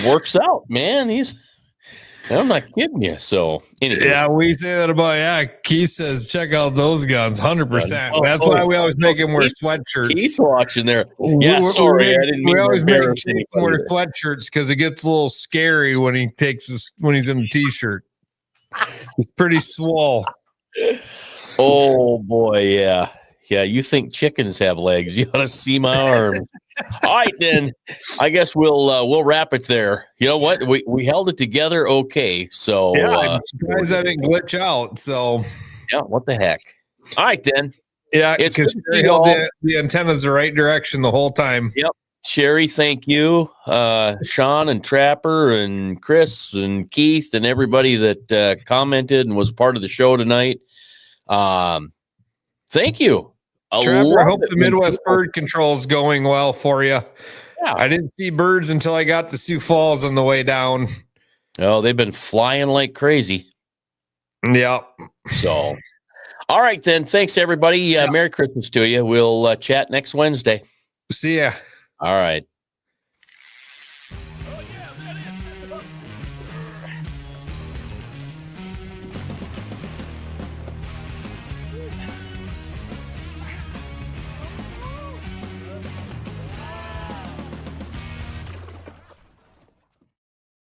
works out, man. I'm not kidding you. So anyway. Yeah, we say that about Keith says check out those guns, 100%. That's why we always make him wear sweatshirts. Keith's watching there. Yeah, sorry, I didn't mean we always make him wear there. sweatshirts because it gets a little scary when he's in a t-shirt. He's pretty swole. Oh boy, yeah. Yeah, you think chickens have legs? You ought to see my arms. All right, then. I guess we'll wrap it there. You know what? We held it together, okay. So I'm surprised I didn't glitch out. So what the heck? All right, then. Yeah, because Sherry held the antennas the right direction the whole time. Yep. Sherry, thank you. Sean and Trapper and Chris and Keith and everybody that commented and was part of the show tonight. Thank you. Trapper, I hope the Midwest bird control is going well for you. Yeah. I didn't see birds until I got to Sioux Falls on the way down. Oh, they've been flying like crazy. Yeah. So, all right, then. Thanks, everybody. Merry Christmas to you. We'll chat next Wednesday. See ya. All right.